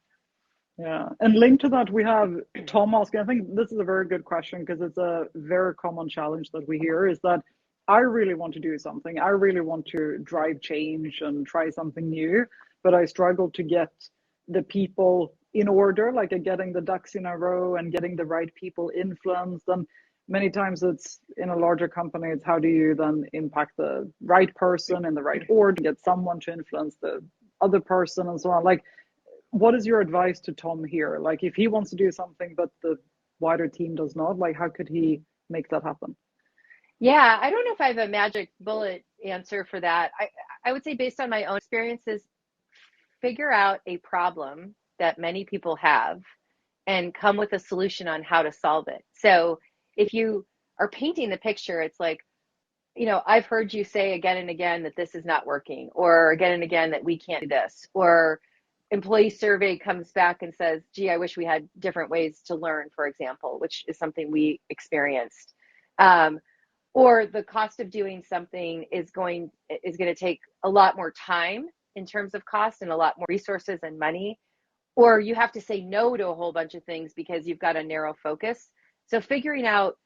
Yeah. And linked to that, we have Tom asking, I think this is a very good question, because it's a very common challenge that we hear, is that I really want to do something. I really want to drive change and try something new, but I struggle to get the people in order, like getting the ducks in a row and getting the right people influenced. And many times it's in a larger company, it's how do you then impact the right person in the right order, get someone to influence the other person and so on. Like, what is your advice to Tom here? Like, if he wants to do something, but the wider team does not, like, how could he make that happen?
Yeah, I don't know if I have a magic bullet answer for that. I would say, based on my own experiences, figure out a problem that many people have and come with a solution on how to solve it. So if you are painting the picture, it's like, I've heard you say again and again that this is not working, or again and again that we can't do this, or employee survey comes back and says, gee, I wish we had different ways to learn, for example, which is something we experienced. Or the cost of doing something is going to take a lot more time in terms of cost and a lot more resources and money. Or you have to say no to a whole bunch of things because you've got a narrow focus. So figuring out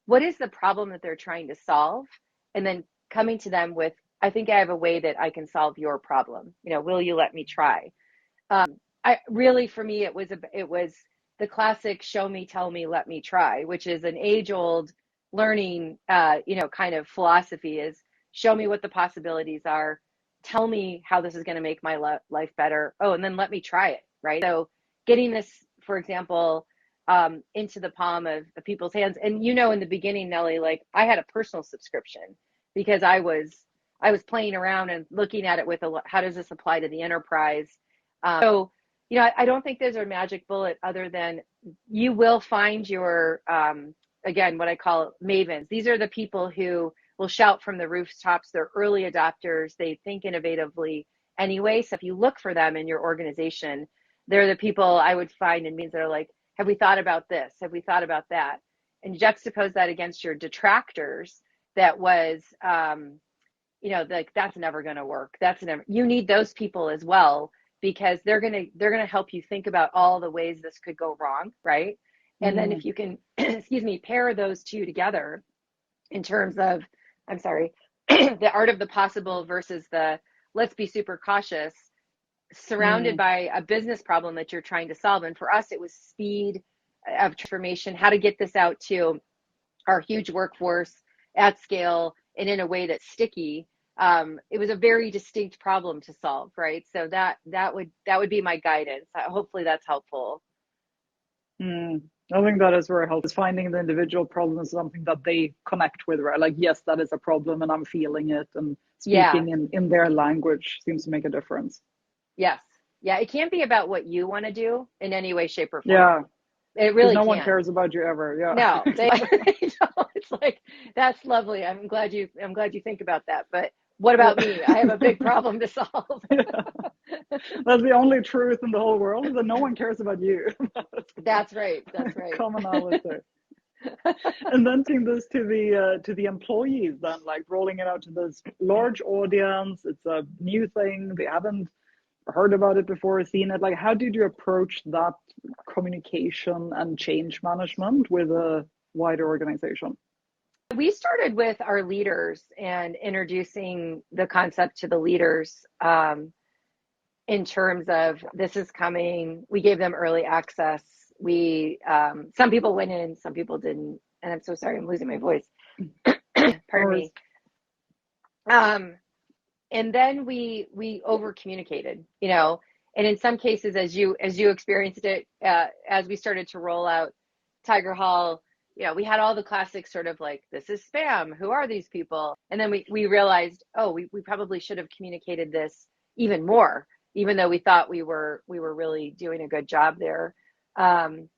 what is the problem that they're trying to solve, and then coming to them with, I think I have a way that I can solve your problem. Will you let me try? For me, it was the classic show me, tell me, let me try, which is an age-old learning, kind of philosophy, is show me what the possibilities are, tell me how this is going to make my life better. Oh, and then let me try it, right? So getting this, for example, into the palm of people's hands. And in the beginning, Nellie, like, I had a personal subscription because I was playing around and looking at it with how does this apply to the enterprise? I don't think there's a magic bullet, other than you will find your, again, what I call mavens. These are the people who will shout from the rooftops. They're early adopters. They think innovatively anyway. So if you look for them in your organization, they're the people I would find in meetings that are like, have we thought about this? Have we thought about that? And juxtapose that against your detractors that was, like, that's never going to work. You need those people as well, because they're going to help you think about all the ways this could go wrong, right? And then if you can, pair those two together in terms of, the art of the possible versus the let's be super cautious, surrounded by a business problem that you're trying to solve. And for us, it was speed of transformation, how to get this out to our huge workforce at scale and in a way that's sticky. it was a very distinct problem to solve, right? So that would be my guidance. Hopefully that's helpful.
Mm. I think that is very helpful. Is finding the individual problem is something that they connect with, right? Like, yes, that is a problem and I'm feeling it, and
Yeah.
speaking in their language seems to make a difference.
Yes. Yeah. It can't be about what you want to do in any way, shape, or form.
Yeah,
It
because
really
no one
can't.
cares about you ever. Yeah,
No, they,
exactly.
it's like, that's lovely. I'm glad you think about that. But what
Yeah.
about me? I have a big problem to solve.
Yeah. That's the only truth in the whole world, is that no one cares about you.
That's right. That's right.
Commonality. And then taking this to the employees, then like rolling it out to this large audience. It's a new thing. They haven't heard about it before, seen it. Like, how did you approach that communication and change management with a wider organization?
We started with our leaders and introducing the concept to the leaders, in terms of this is coming. We gave them early access. We some people went in, some people didn't, and I'm so sorry, I'm losing my voice. Pardon
Or
me. Um, and then we over communicated, and in some cases, as you experienced it, as we started to roll out Tigerhall, we had all the classic sort of like, this is spam, who are these people? And then we realized, oh, we probably should have communicated this even more, even though we thought we were really doing a good job there. um,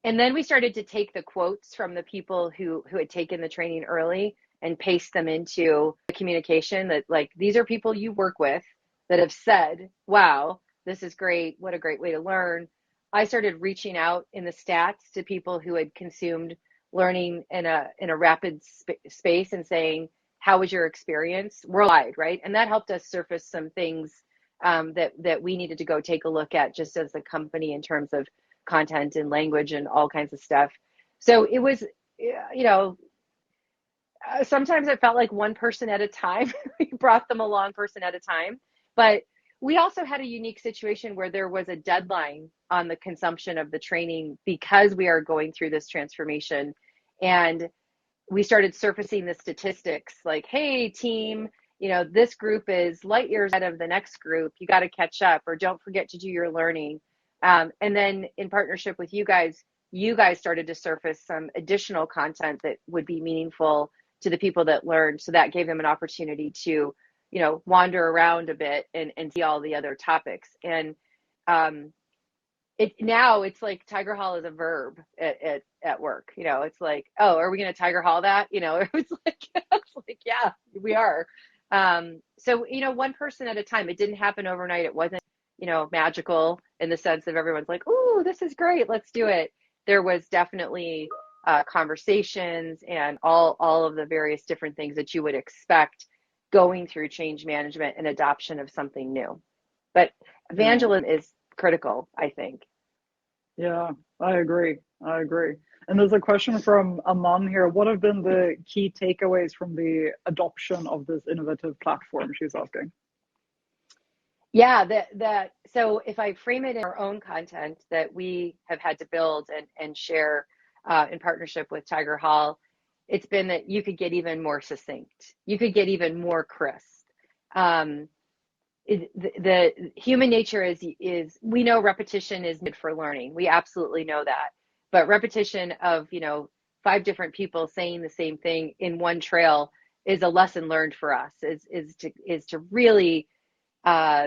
and then we started to take the quotes from the people who had taken the training early and paste them into the communication, that like, these are people you work with that have said, wow, this is great. What a great way to learn. I started reaching out in the stats to people who had consumed learning in a rapid space and saying, how was your experience worldwide, right? And that helped us surface some things, that we needed to go take a look at just as a company in terms of content and language and all kinds of stuff. So it was, sometimes it felt like one person at a time. We brought them along person at a time. But we also had a unique situation where there was a deadline on the consumption of the training because we are going through this transformation. And we started surfacing the statistics like, hey, team, this group is light years ahead of the next group. You got to catch up, or don't forget to do your learning. And then in partnership with you guys started to surface some additional content that would be meaningful to the people that learned. So that gave them an opportunity to, wander around a bit and see all the other topics. And um, it's like Tiger Hall is a verb at work. It's like, oh, are we going to Tiger Hall that? It's like, yeah, we are. So, one person at a time. It didn't happen overnight. It wasn't, magical in the sense of everyone's like, oh, this is great, let's do it. There was definitely conversations and all of the various different things that you would expect going through change management and adoption of something new. But
Yeah,
evangelism is critical, I think.
yeah, I agree. I agree. And there's a question from Aman here. What have been the key takeaways from the adoption of this innovative platform? She's asking.
Yeah, that so if I frame it in our own content that we have had to build and share, in partnership with Tiger Hall, it's been that you could get even more succinct. You could get even more crisp. Um, the human nature is we know repetition is good for learning. We absolutely know that. But repetition of, five different people saying the same thing in one trail is a lesson learned for us, is to really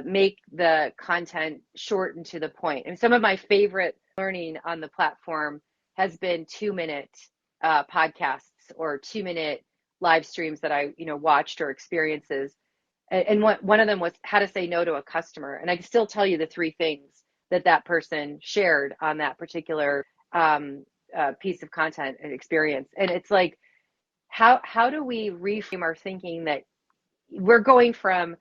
make the content short and to the point. And some of my favorite learning on the platform has been 2-minute podcasts or 2-minute live streams that I, watched, or experiences. And one of them was how to say no to a customer. And I can still tell you the three things that person shared on that particular piece of content and experience. And it's like, how do we reframe our thinking that we're going from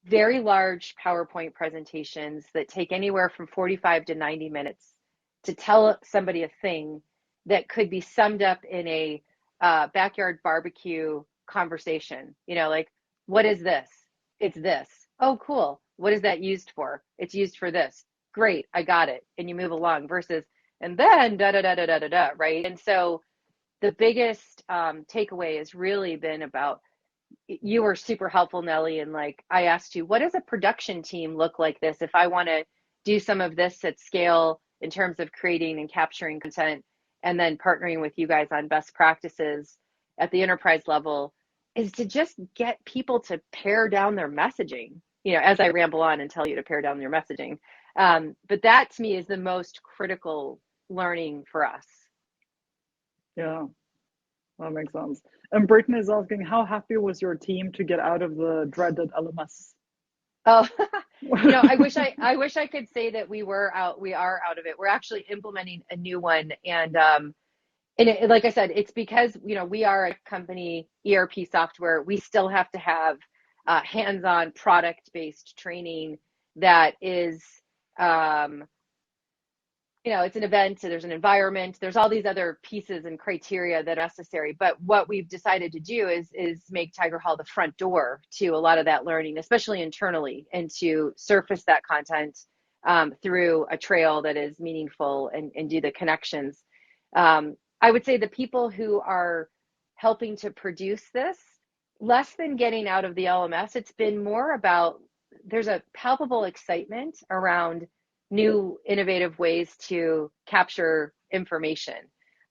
very large PowerPoint presentations that take anywhere from 45 to 90 minutes to tell somebody a thing that could be summed up in a backyard barbecue conversation. Like, what is this? It's this. Oh, cool. What is that used for? It's used for this. Great, I got it. And you move along versus, and then da da da da da da da, right? And so the biggest takeaway has really been about you were super helpful, Nellie. And like, I asked you, what does a production team look like this if I want to do some of this at scale in terms of creating and capturing content and then partnering with you guys on best practices at the enterprise level, is to just get people to pare down their messaging, as I ramble on and tell you to pare down your messaging. But that to me is the most critical learning for us.
Yeah, that makes sense. And Brittany is asking, how happy was your team to get out of the dreaded LMS?
Oh, I wish I could say that we are out of it. We're actually implementing a new one. And like I said, it's because, we are a company, ERP software. We still have to have hands-on product-based training that is, it's an event, so there's an environment, there's all these other pieces and criteria that are necessary. But what we've decided to do is make Tigerhall the front door to a lot of that learning, especially internally, and to surface that content through a trail that is meaningful and do the connections. I would say the people who are helping to produce this, less than getting out of the LMS, it's been more about there's a palpable excitement around new innovative ways to capture information.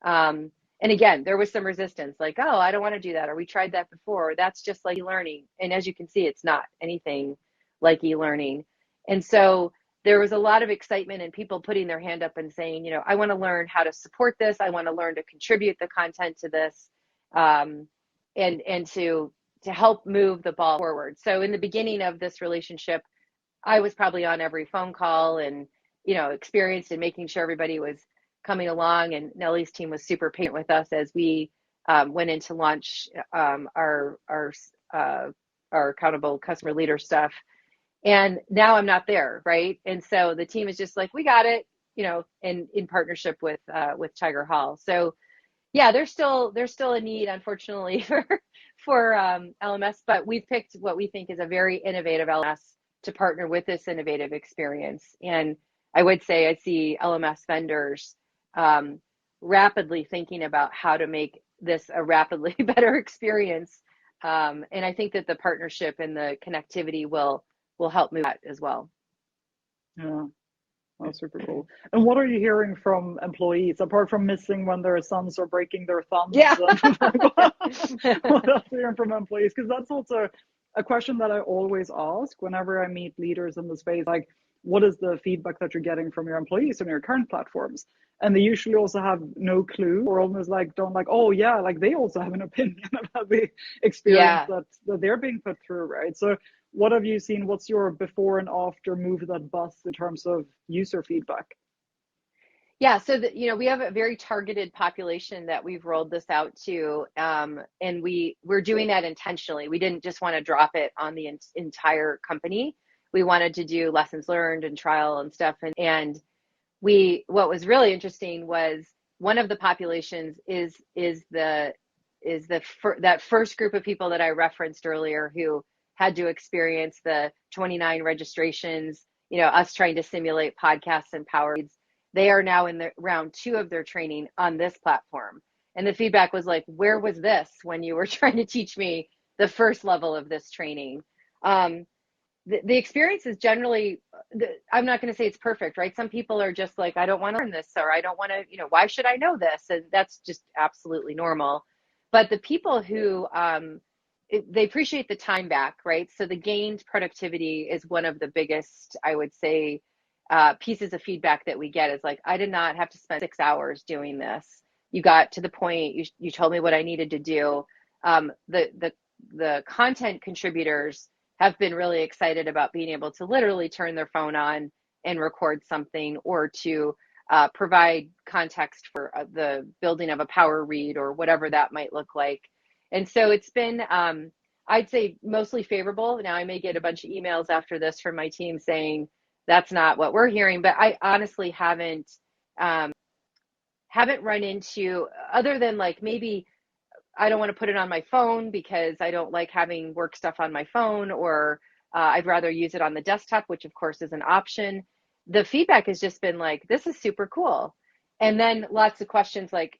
And again, there was some resistance like, oh, I don't want to do that, or we tried that before, or that's just like e-learning. And as you can see, it's not anything like e-learning. And so there was a lot of excitement and people putting their hand up and saying, I want to learn how to support this. I want to learn to contribute the content to this, and to help move the ball forward. So in the beginning of this relationship, I was probably on every phone call and, experienced in making sure everybody was coming along. And Nellie's team was super patient with us as we went into launch our accountable customer leader stuff. And now I'm not there, right? And so the team is just like, we got it, and in partnership with Tigerhall. So yeah, there's still a need, unfortunately, for LMS, but we've picked what we think is a very innovative LMS to partner with this innovative experience. And I would say I see LMS vendors rapidly thinking about how to make this a rapidly better experience. And I think that the partnership and the connectivity will help move that as well.
Yeah, that's super cool. And what are you hearing from employees, apart from missing when their sons are breaking their thumbs?
Yeah.
What else are you hearing from employees? Because that's also a question that I always ask whenever I meet leaders in the space, like, what is the feedback that you're getting from your employees on your current platforms? And they usually also have no clue, or almost like don't like, oh yeah, like they also have an opinion about the experience
Yeah.
that they're being put through, right? So what have you seen? What's your before and after move that bus in terms of user feedback?
Yeah, so we have a very targeted population that we've rolled this out to, and we're doing that intentionally. We didn't just want to drop it on the entire company. We wanted to do lessons learned and trial and stuff, and what was really interesting was one of the populations is that first group of people that I referenced earlier who had to experience the 29 registrations, us trying to simulate podcasts and power leads. They are now in the round 2 of their training on this platform. And the feedback was like, where was this when you were trying to teach me the first level of this training? The experience is generally, I'm not going to say it's perfect, right? Some people are just like, I don't want to learn this, or I don't want to, why should I know this? And that's just absolutely normal. But the people who, they appreciate the time back, right? So the gained productivity is one of the biggest, I would say, pieces of feedback that we get is like, I did not have to spend 6 hours doing this. You got to the point, you told me what I needed to do. The content contributors have been really excited about being able to literally turn their phone on and record something, or to provide context for the building of a power read or whatever that might look like. And so it's been, I'd say, mostly favorable. Now I may get a bunch of emails after this from my team saying that's not what we're hearing, but I honestly haven't run into, other than like maybe I don't want to put it on my phone because I don't like having work stuff on my phone, or I'd rather use it on the desktop, which of course is an option. The feedback has just been like, this is super cool. And then lots of questions like,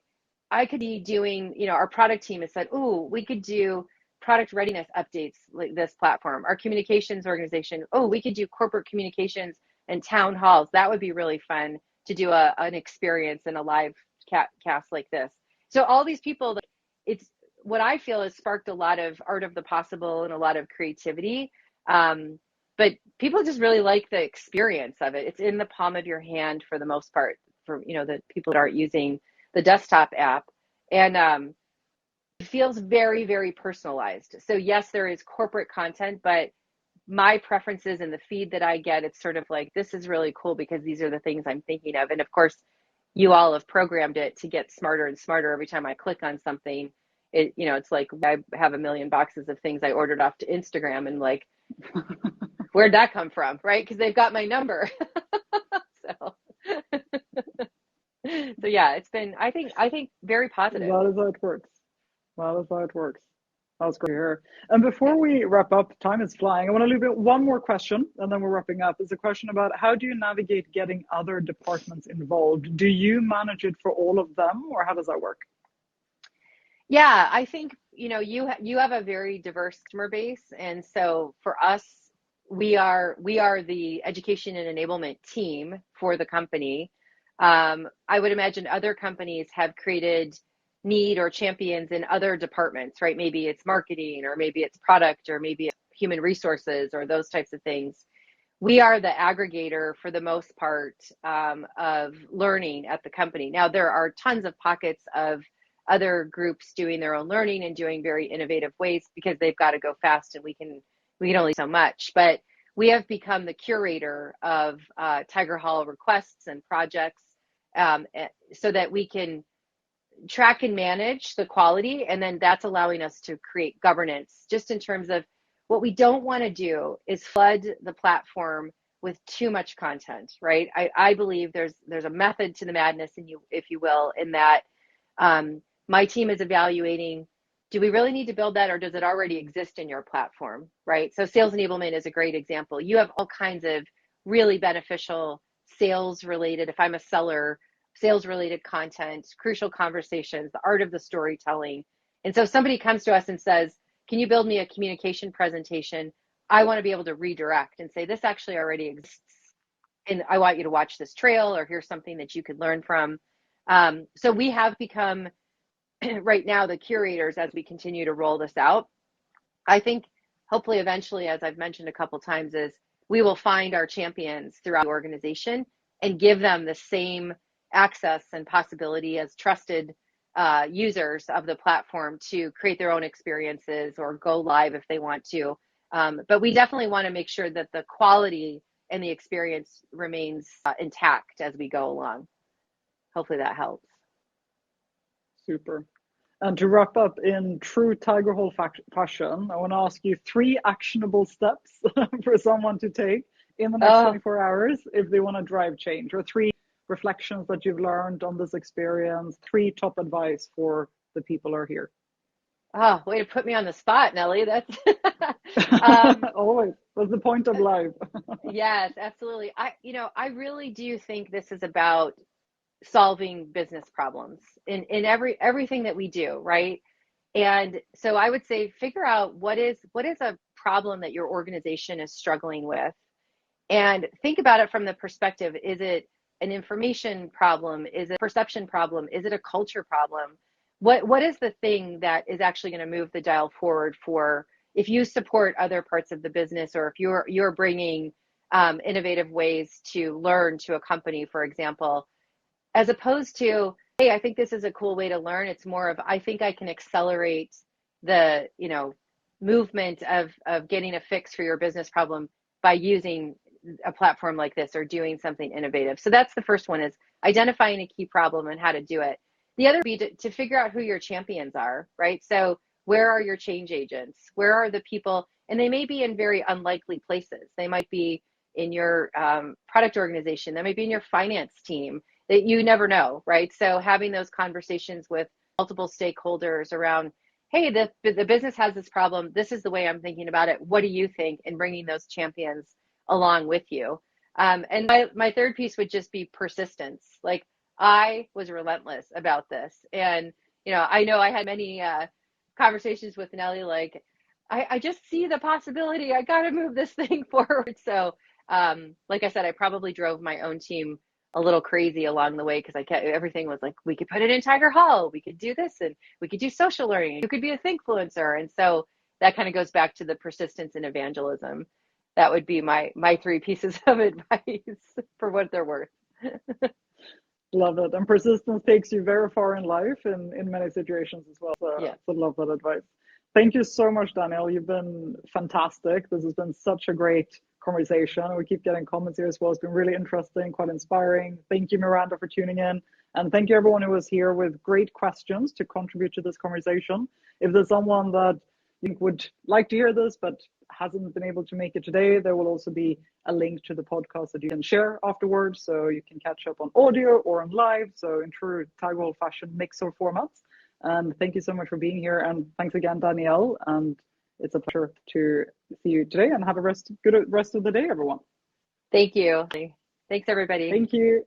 I could be doing, our product team has said, ooh, we could do product readiness updates like this platform. Our communications organization, oh, we could do corporate communications and town halls. That would be really fun to do an experience in a live cast like this. So all these people, it's what I feel has sparked a lot of art of the possible and a lot of creativity. But people just really like the experience of it. It's in the palm of your hand for the most part, for the people that aren't using the desktop app. And it feels very, very personalized. So yes, there is corporate content, but my preferences in the feed that I get, it's sort of like, this is really cool because these are the things I'm thinking of. And of course, you all have programmed it to get smarter and smarter every time I click on something. It's like I have a million boxes of things I ordered off to Instagram and like, where'd that come from? Right? Because they've got my number. So, so yeah, it's been, I think very positive.
That is how it works. That is how it works. That's great to hear. And before we wrap up, time is flying. I want to leave it one more question, and then we're wrapping up. It's a question about how do you navigate getting other departments involved? Do you manage it for all of them, or how does that work?
Yeah, I think, you have a very diverse customer base. And so for us, we are the education and enablement team for the company. I would imagine other companies have created need or champions in other departments, right? Maybe it's marketing, or maybe it's product, or maybe it's human resources, or those types of things. We are the aggregator for the most part, of learning at the company. Now, there are tons of pockets of other groups doing their own learning and doing very innovative ways because they've got to go fast, and we can only so much. But we have become the curator of Tigerhall requests and projects, so that we can track and manage the quality. And then that's allowing us to create governance, just in terms of what we don't want to do is flood the platform with too much content, right? I believe there's a method to the madness, if you will, in that my team is evaluating, do we really need to build that, or does it already exist in your platform, right? So sales enablement is a great example. You have all kinds of really beneficial sales related, if I'm a seller, sales related content, crucial conversations, the art of the storytelling. And so if somebody comes to us and says, can you build me a communication presentation? I want to be able to redirect and say, this actually already exists, and I want you to watch this trail, or here's something that you could learn from. So we have become right now the curators as we continue to roll this out. I think hopefully eventually, as I've mentioned a couple times, is we will find our champions throughout the organization and give them the same access and possibility as trusted users of the platform to create their own experiences or go live if they want to. But we definitely want to make sure that the quality and the experience remains intact as we go along. Hopefully that helps.
Super. And to wrap up in true Tigerhall fashion, I want to ask you 3 actionable steps for someone to take in the next 24 hours if they want to drive change, or 3 reflections that you've learned on this experience, 3 top advice for the people who are here.
Oh, way to put me on the spot, Nellie. That's
always. That's the point of life.
Yes, absolutely. I really do think this is about solving business problems in everything that we do, right? And so I would say figure out what is a problem that your organization is struggling with, and think about it from the perspective, is it an information problem? Is it a perception problem? Is it a culture problem? What is the thing that is actually going to move the dial forward for if you support other parts of the business, or if you're bringing innovative ways to learn to a company, for example, as opposed to, hey, I think this is a cool way to learn. It's more of, I think I can accelerate the movement of getting a fix for your business problem by using a platform like this or doing something innovative. So that's the first one, is identifying a key problem and how to do it. The other would be to figure out who your champions are, right? So where are your change agents? Where are the people? And they may be in very unlikely places. They might be in your product organization. They might be in your finance team. That you never know, right? So having those conversations with multiple stakeholders around, hey, the business has this problem. This is the way I'm thinking about it. What do you think? And bringing those champions along with you. And my third piece would just be persistence. Like, I was relentless about this. And, I know I had many conversations with Nellie, like, I just see the possibility. I got to move this thing forward. So, like I said, I probably drove my own team a little crazy along the way because I kept everything was like, we could put it in Tigerhall, we could do this, and we could do social learning. You could be a Thinkfluencer, and so that kind of goes back to the persistence and evangelism. That would be my three pieces of advice for what they're worth.
Love it. And persistence takes you very far in life in many situations as well.
Yeah.
So love that advice. Thank you so much, Danielle. You've been fantastic. This has been such a great conversation. We keep getting comments here as well. It's been really interesting, quite inspiring. Thank you, Miranda, for tuning in. And thank you, everyone who was here with great questions to contribute to this conversation. If there's someone that you think would like to hear this, but hasn't been able to make it today, there will also be a link to the podcast that you can share afterwards. So you can catch up on audio or on live. So in true Tigerhall fashion, mix of formats. And thank you so much for being here. And thanks again, Danielle. And it's a pleasure to see you today, and have a good rest of the day, everyone.
Thank you. Thanks, everybody.
Thank you.